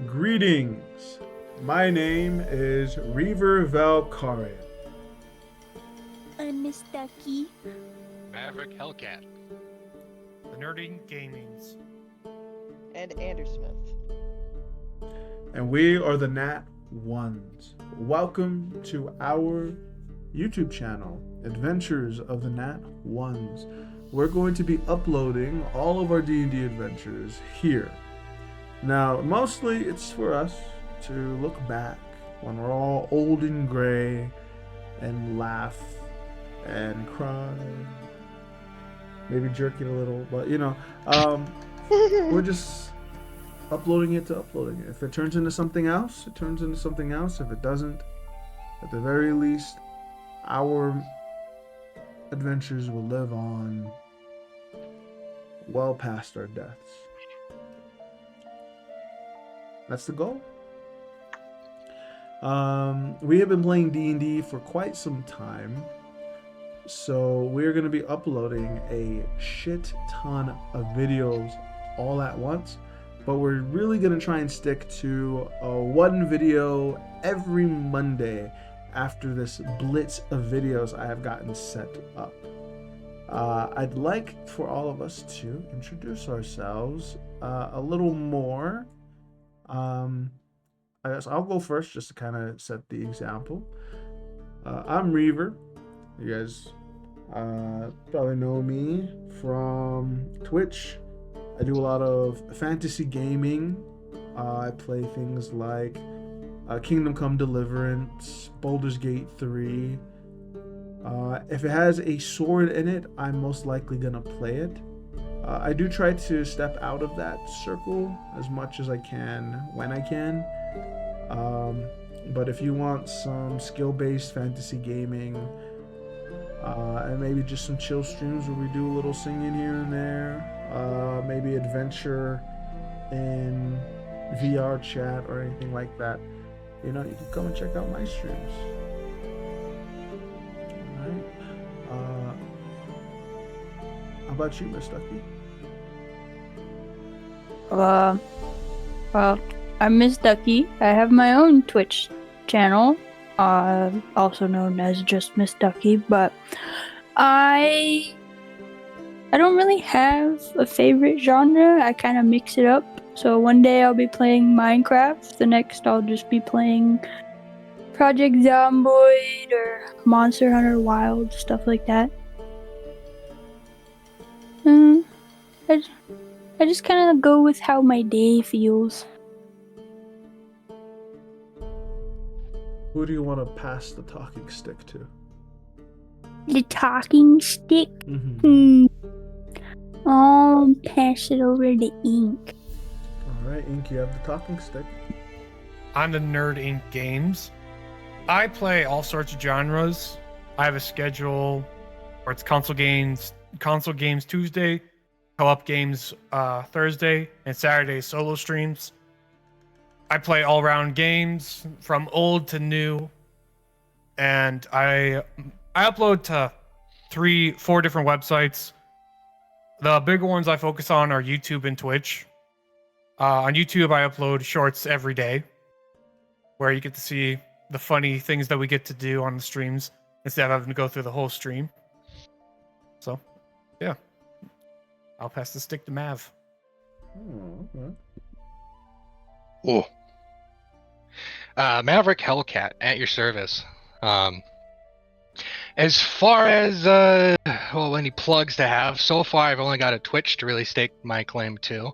Greetings. My name is Reaver Valkarian. I'm Miss Ducky. Maverick Hellcat. The Nerding Gamings. And Andrew Smith. And we are the Nat Ones. Welcome to our YouTube channel, Adventures of the Nat Ones. We're going to be uploading all of our D&D adventures here. Now, mostly it's for us to look back when we're all old and gray and laugh and cry, maybe jerk it a little, but we're just uploading it to uploading it. If it turns into something else, it turns into something else. If it doesn't, at the very least, our adventures will live on well past our deaths. That's the goal. We have been playing D&D for quite some time, so we're going to be uploading a shit ton of videos all at once, but we're really going to try and stick to one video every Monday after this blitz of videos I have gotten set up. I'd like for all of us to introduce ourselves a little more. I guess I'll go first just to kind of set the example. I'm Reaver. You guys probably know me from Twitch. I do a lot of fantasy gaming. I play things like Kingdom Come Deliverance, Baldur's Gate 3. If it has a sword in it, I'm most likely gonna play it. I do try to step out of that circle as much as I can when I can. But if you want some skill-based fantasy gaming, and maybe just some chill streams where we do a little singing here and there, maybe adventure in VR chat or anything like that, you can come and check out my streams. Alright. How about you, Miss Ducky? Well, I'm Miss Ducky. I have my own Twitch channel, also known as just Miss Ducky, but I don't really have a favorite genre. I kind of mix it up. So one day I'll be playing Minecraft, the next I'll just be playing Project Zomboid or Monster Hunter Wild, stuff like that. I just kind of go with how my day feels. Who do you want to pass the talking stick to? The talking stick? Mm-hmm. I'll pass it over to Ink. Alright, Ink, you have the talking stick. I'm the Nerd Inc. Games. I play all sorts of genres. I have a schedule where it's console games Tuesday, co-op games Thursday, and Saturday solo streams. I play all-round games from old to new, and I upload to 4 different websites. The bigger ones I focus on are YouTube and Twitch. On YouTube, I upload shorts every day, where you get to see the funny things that we get to do on the streams instead of having to go through the whole stream. So, yeah. I'll pass the stick to Mav. Oh, okay. Oh. Maverick Hellcat at your service. As far as any plugs to have, so far I've only got a Twitch to really stake my claim to.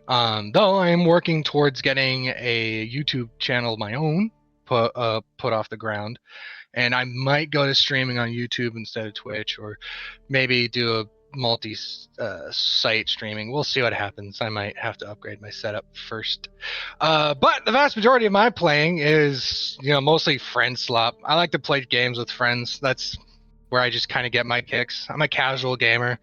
Though I am working towards getting a YouTube channel of my own put off the ground, and I might go to streaming on YouTube instead of Twitch, or maybe do a multi-site streaming. We'll see what happens. I might have to upgrade my setup first. But the vast majority of my playing is, mostly friend slop. I like to play games with friends. That's where I just kind of get my kicks. I'm a casual gamer.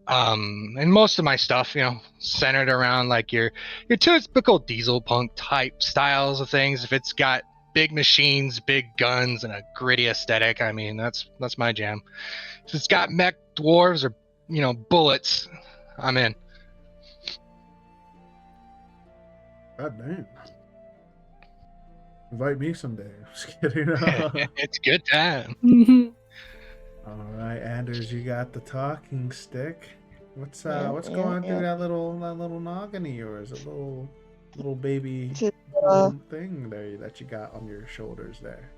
And most of my stuff, centered around like your typical diesel punk type styles of things. If it's got big machines, big guns, and a gritty aesthetic, I mean, that's my jam. If it's got mech dwarves or bullets, I'm in. God damn. Invite me someday. Just kidding. It's good time. All right, Anders, you got the talking stick. What's Yeah, what's yeah, going through yeah. that little noggin of yours? A little baby Just, uh, little thing there that you got on your shoulders there.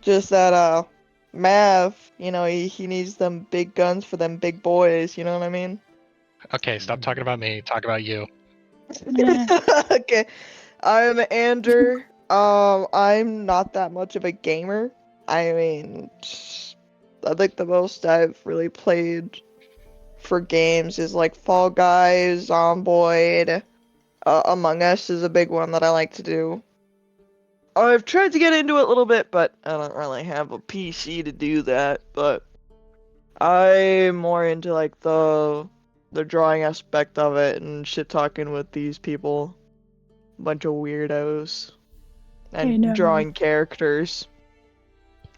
just that Mav, he needs them big guns for them big boys, you know what I mean? Okay, stop talking about me. Talk about you. Yeah. Okay. I'm Andrew. I'm not that much of a gamer. I mean, I think the most I've really played for games is like Fall Guys, Zomboid, Among Us is a big one that I like to do. I've tried to get into it a little bit, but I don't really have a PC to do that. But I'm more into like the drawing aspect of it and shit talking with these people, bunch of weirdos, Hey, and no. drawing characters.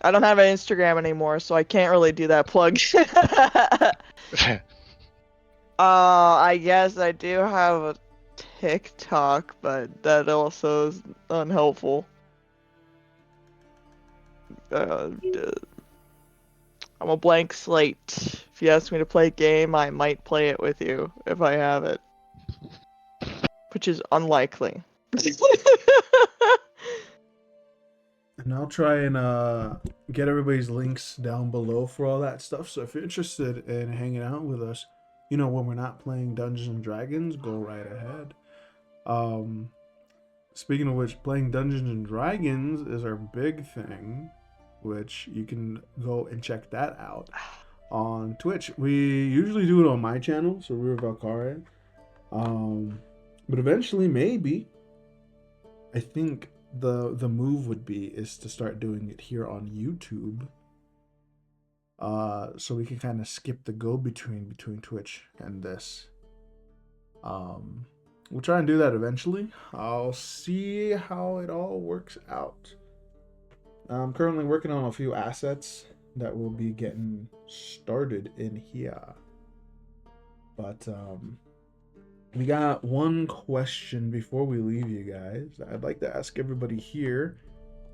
I don't have an Instagram anymore, so I can't really do that plug. I guess I do have a TikTok, but that also is unhelpful. D- I'm a blank slate. If you ask me to play a game, I might play it with you if I have it, which is unlikely. And I'll try and get everybody's links down below for all that stuff. So if you're interested in hanging out with us, when we're not playing Dungeons and Dragons, go right ahead. Um, Speaking of which, playing Dungeons and Dragons is our big thing, which you can go and check that out on Twitch. We usually do it on my channel, so River Valkyria. But eventually, maybe, I think the move would be is to start doing it here on YouTube. So we can kind of skip the go between Twitch and this. We'll try and do that eventually. I'll see how it all works out. I'm currently working on a few assets that will be getting started in here. But we got one question before we leave you guys. I'd like to ask everybody here,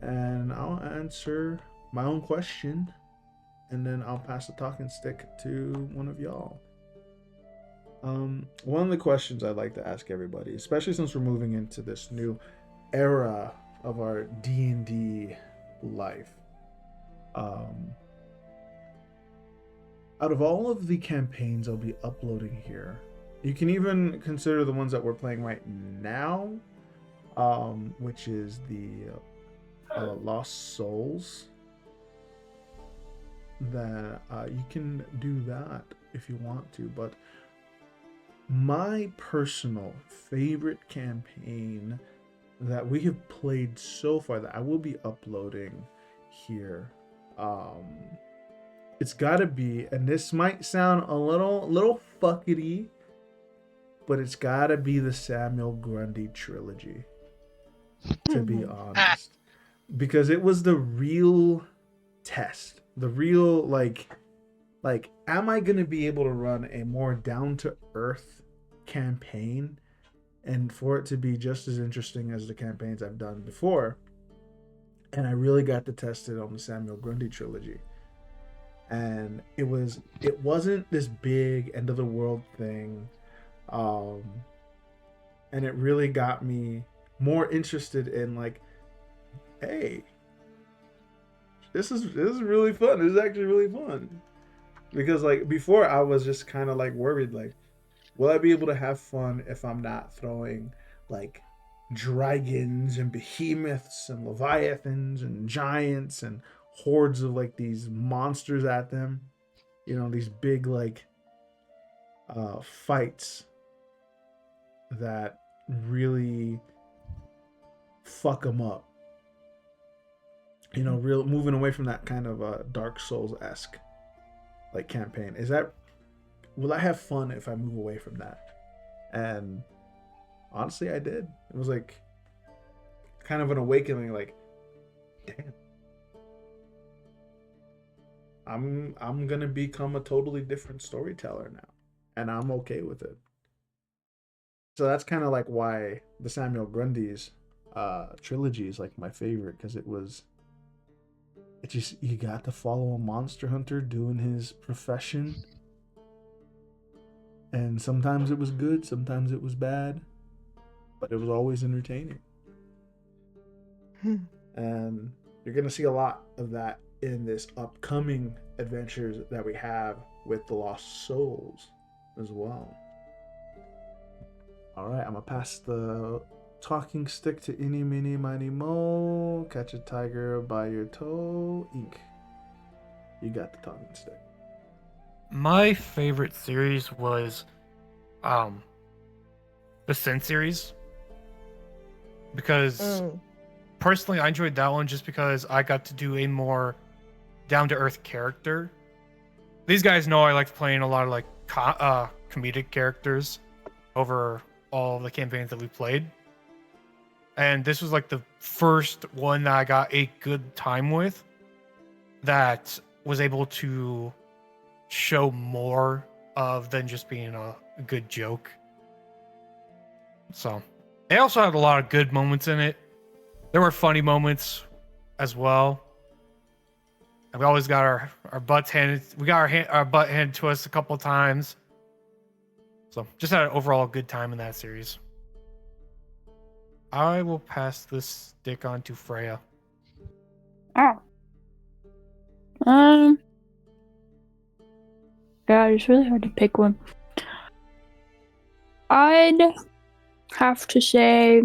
and I'll answer my own question, and then I'll pass the talking stick to one of y'all. One of the questions I'd like to ask everybody, especially since we're moving into this new era of our D&D life, out of all of the campaigns I'll be uploading here, you can even consider the ones that we're playing right now, which is the Lost Souls. That you can do that if you want to, but my personal favorite campaign that we have played so far that I will be uploading here, it's gotta be, and this might sound a little fuckety, but it's gotta be the Samuel Grundy trilogy, to be honest, because it was the real test, the real like am I gonna be able to run a more down to earth campaign and for it to be just as interesting as the campaigns I've done before. And I really got to test it on the Samuel Grundy trilogy. And it wasn't this big end of the world thing. And it really got me more interested in like, hey, this is really fun. This is actually really fun. Because like before I was just kind of like worried like, will I be able to have fun if I'm not throwing like dragons and behemoths and leviathans and giants and hordes of like these monsters at them? These big like fights that really fuck them up. Real moving away from that kind of Dark Souls-esque like campaign. Will I have fun if I move away from that? And honestly, I did. It was like kind of an awakening, like, damn, I'm gonna become a totally different storyteller now. And I'm okay with it. So that's kind of like why the Samuel Grundy's trilogy is like my favorite, because it just, you got to follow a monster hunter doing his profession, and sometimes it was good, sometimes it was bad, but it was always entertaining. And you're gonna see a lot of that in this upcoming adventures that we have with the Lost Souls as well. All right, I'm gonna pass the talking stick to Any Mini Miny Mo. Catch a tiger by your toe. Ink. You got the talking stick. My favorite series was the Sin series, because personally I enjoyed that one just because I got to do a more down-to-earth character. These guys know I liked playing a lot of like comedic characters over all the campaigns that we played, and this was like the first one that I got a good time with, that was able to show more of than just being a good joke. So they also had a lot of good moments in it. There were funny moments as well. And we always got our butts handed. We got our butt handed to us a couple of times. So just had an overall good time in that series. I will pass this stick on to Freya. Oh. God, it's really hard to pick one. I'd have to say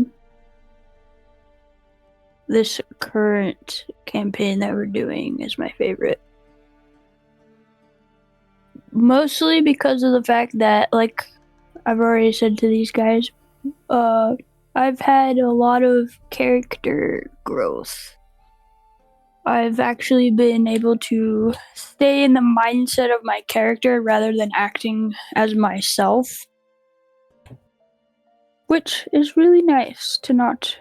this current campaign that we're doing is my favorite. Mostly because of the fact that, like I've already said to these guys, I've had a lot of character growth. I've actually been able to stay in the mindset of my character rather than acting as myself, which is really nice to not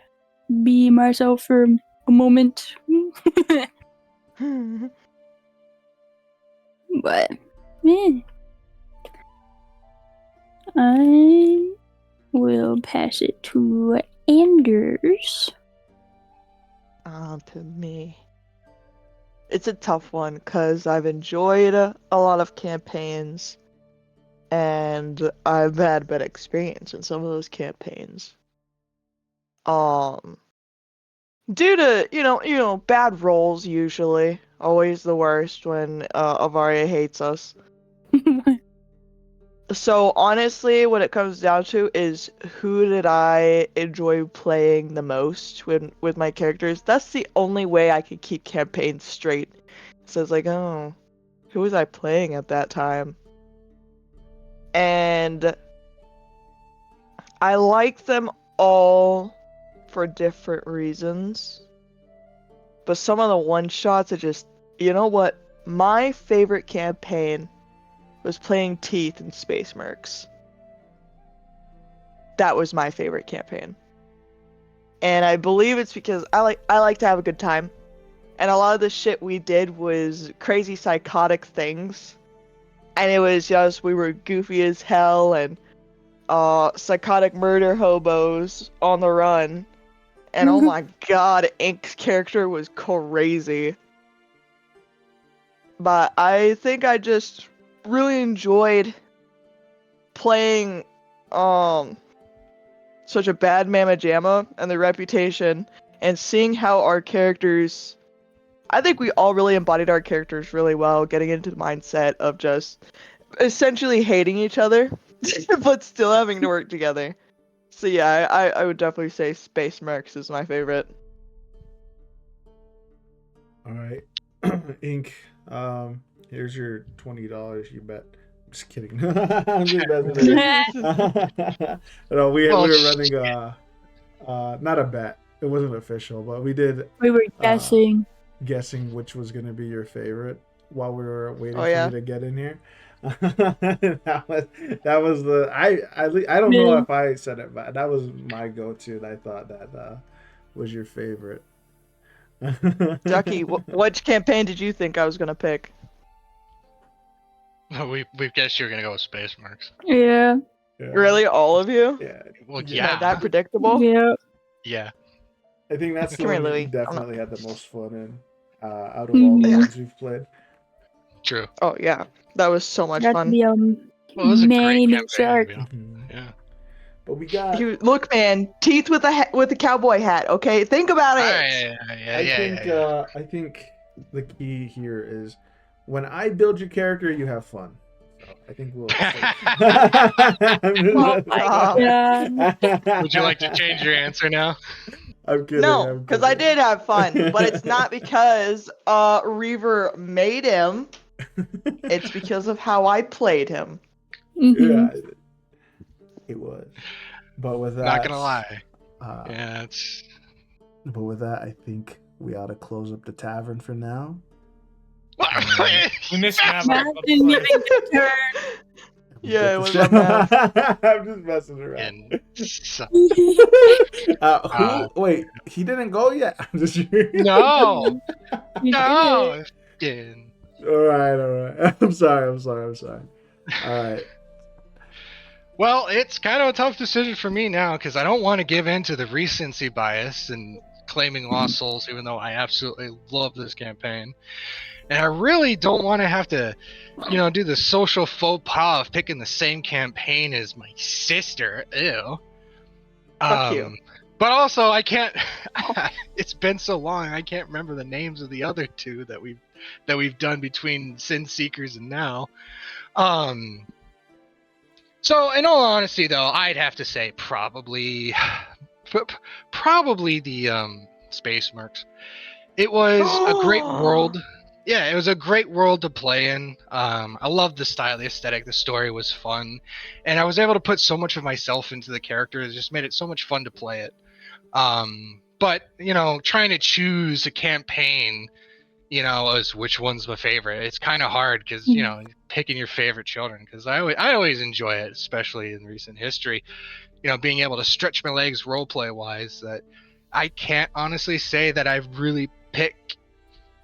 be myself for a moment. But, yeah. I will pass it to Anders. On to me. It's a tough one because I've enjoyed a lot of campaigns, and I've had bad experience in some of those campaigns. Due to bad rolls, usually always the worst when Avaria hates us. So honestly, what it comes down to is who did I enjoy playing the most with my characters. That's the only way I could keep campaigns straight. So it's like, oh, who was I playing at that time? And I like them all for different reasons. But some of the one-shots are just, you know what? My favorite campaign was playing Teeth in Space Mercs. That was my favorite campaign. And I believe it's because I like to have a good time. And a lot of the shit we did was crazy psychotic things. And it was just, we were goofy as hell and psychotic murder hobos on the run. And oh my god, Ink's character was crazy. But I think I just really enjoyed playing such a bad Mamma Jamma and the reputation, and seeing how our characters, I think we all really embodied our characters really well, getting into the mindset of just essentially hating each other but still having to work together. So yeah, I would definitely say Space Mercs is my favorite. All right, Ink. Here's your $20. You bet. Just kidding. I'm just messing with you. No, we Well, were running not a bet. It wasn't official, but we did We were guessing. guessing which was gonna be your favorite while we were waiting Oh, for yeah? you to get in here. that was the I don't know Yeah. if I said it, but that was my go-to. And I thought that was your favorite. Ducky, which campaign did you think I was gonna pick? we've guessed you're gonna go with Space Marks. Yeah. Yeah. Really, all of you? Yeah. Well, Is yeah. that predictable? Yeah. Yeah. I think that's the Come here, one you Louis. definitely had the most fun in out of all the Mhm. ones we've played. True. Oh yeah, that was so much That's fun. the Well, it was a great man campaign. shark. You know? Mhm. Yeah. But we got. Look, man, teeth with a cowboy hat. Okay, think about it. I think the key here is when I build your character, you have fun. So I think we'll. Oh my god. Would you like to change your answer now? I'm kidding. No, I'm because I kidding. did have fun, but it's not because Reaver made him. It's because of how I played him. Mhm. Yeah, it was. But with that, Not gonna lie. Uh, Yeah, it's. But with that, I think we ought to close up the tavern for now. We missed Matt. Matt didn't even get a turn. Yeah, it was Get on Matt. the I'm just messing around. And so- Who? Wait, he didn't go yet. I'm just. no, You no. All right. I'm sorry. All right. Well, it's kind of a tough decision for me now because I don't want to give in to the recency bias and claiming Lost Souls, even though I absolutely love this campaign. And I really don't want to have to, do the social faux pas of picking the same campaign as my sister. Ew. Fuck you. But also, I can't. It's been so long, I can't remember the names of the other two that we've done between Sin Seekers and now. So, in all honesty, though, I'd have to say probably the Space Mercs. It was a great world. Yeah, it was a great world to play in. I loved the style, the aesthetic, the story was fun, and I was able to put so much of myself into the character. It just made it so much fun to play it. But trying to choose a campaign, as which one's my favorite, it's kind of hard because picking your favorite children. Because I always enjoy it, especially in recent history. Being able to stretch my legs roleplay wise. That I can't honestly say that I've really picked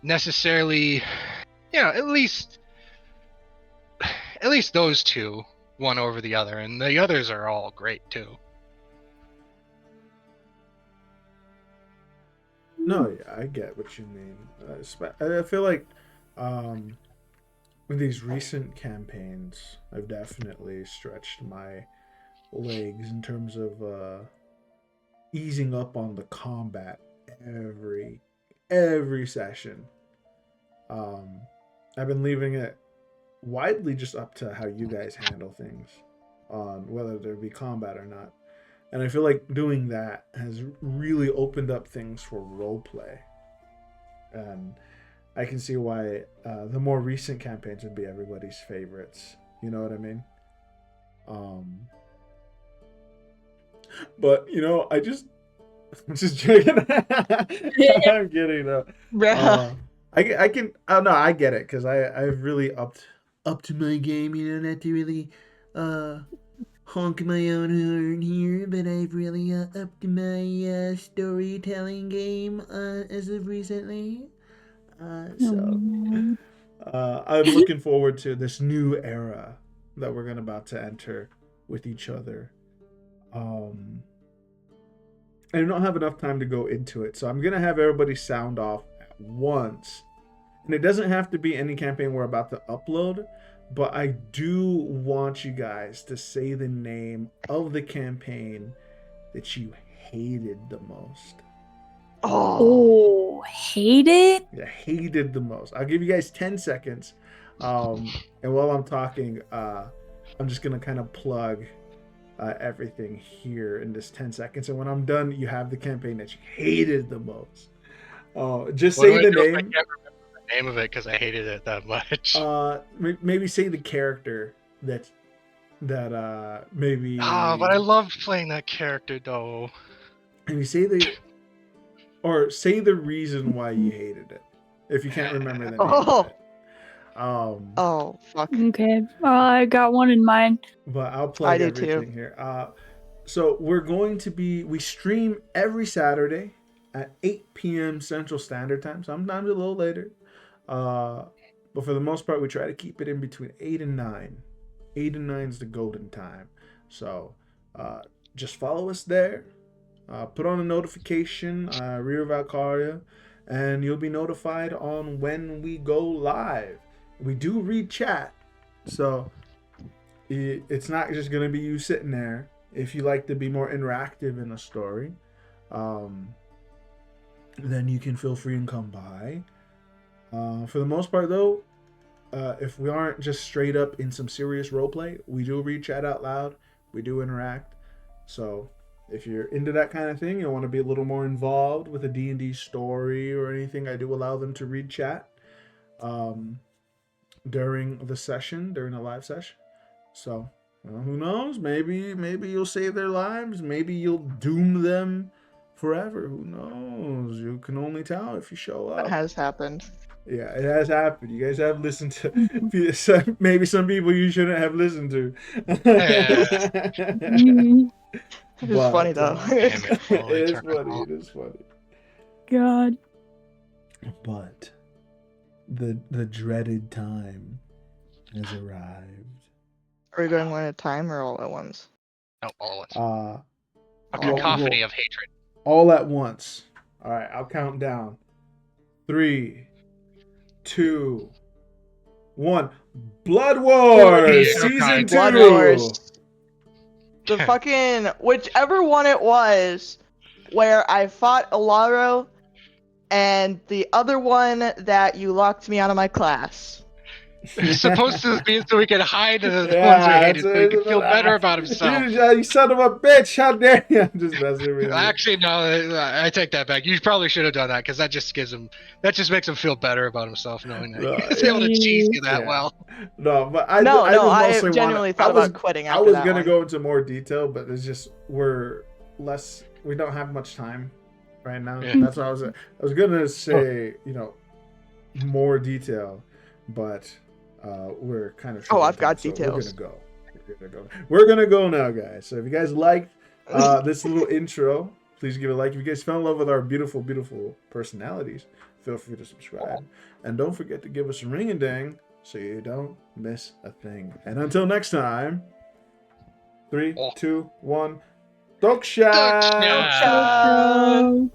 necessarily, at least those two, one over the other, and the others are all great too. No, yeah, I get what you mean. I feel like with these recent campaigns, I've definitely stretched my legs in terms of easing up on the combat every session. I've been leaving it widely just up to how you guys handle things on whether there be combat or not. And I feel like doing that has really opened up things for roleplay. And I can see why the more recent campaigns would be everybody's favorites. You know what I mean? But I'm just joking. I'm kidding though. I can. Oh no, I get it because I've really up to my game. Not to really honk my own horn here, but I've really upped my storytelling game as of recently. So I'm looking forward to this new era that we're about to enter with each other. I don't have enough time to go into it, so I'm gonna have everybody sound off at once. And it doesn't have to be any campaign we're about to upload, but I do want you guys to say the name of the campaign that you hated the most. Oh, hated? Yeah, hated the most. I'll give you guys 10 seconds. And while I'm talking, I'm just going to kind of plug everything here in this 10 seconds. And when I'm done, you have the campaign that you hated the most. Just say the name. I can't remember the name of it because I hated it that much. Maybe say the character that maybe. But I loved playing that character though. And you say say the reason why you hated it. If you can't remember the name of it. Oh fuck. Okay. I got one in mind. But I'll plug I do everything too. here. So we stream every Saturday at 8 p.m. Central Standard Time. Sometimes a little later. But for the most part, we try to keep it in between 8 and 9. 8 and 9 is the golden time. So just follow us there. Put on a notification, Rear Valkyria, and you'll be notified on when we go live. We do read chat, so it's not just going to be you sitting there. If you like to be more interactive in a story, then you can feel free and come by. For the most part, though, if we aren't just straight up in some serious roleplay, we do read chat out loud. We do interact. So if you're into that kind of thing, you want to be a little more involved with a D&D story or anything, I do allow them to read chat during the live session. So who knows? Maybe you'll save their lives. Maybe you'll doom them forever. Who knows? You can only tell if you show up. That has happened. Yeah, it has happened. You guys have listened to maybe some people you shouldn't have listened to. It is funny though. Damn it, It is funny. It is funny. God. But the dreaded time has arrived. Are we going one at a time or all at once? No, all at A cacophony of hatred. All at once. All right, I'll count down. 3, 2, 1. Blood Wars Season 2. Blood Wars. The fucking whichever one it was, where I fought Alaro, and the other one that you locked me out of my class. It's supposed to be so we can hide the ones we hated, so he can feel better about himself. You son of a bitch! How dare you! I'm just messing with you. Actually, no, I take that back. You probably should have done that because that just makes him feel better about himself knowing that he's able to cheese you that well. No, but I genuinely thought about quitting after I was that gonna one. go into more detail, but it's just we don't have much time right now. Yeah. That's what I was gonna say, more detail, but we're kind of I've got so details. We're gonna go now, guys. So if you guys liked this little intro, please give it a like. If you guys fell in love with our beautiful, beautiful personalities, feel free to subscribe. And don't forget to give us a ring and ding so you don't miss a thing. And until next time, 3, 2, 1, Doksha! Doksha!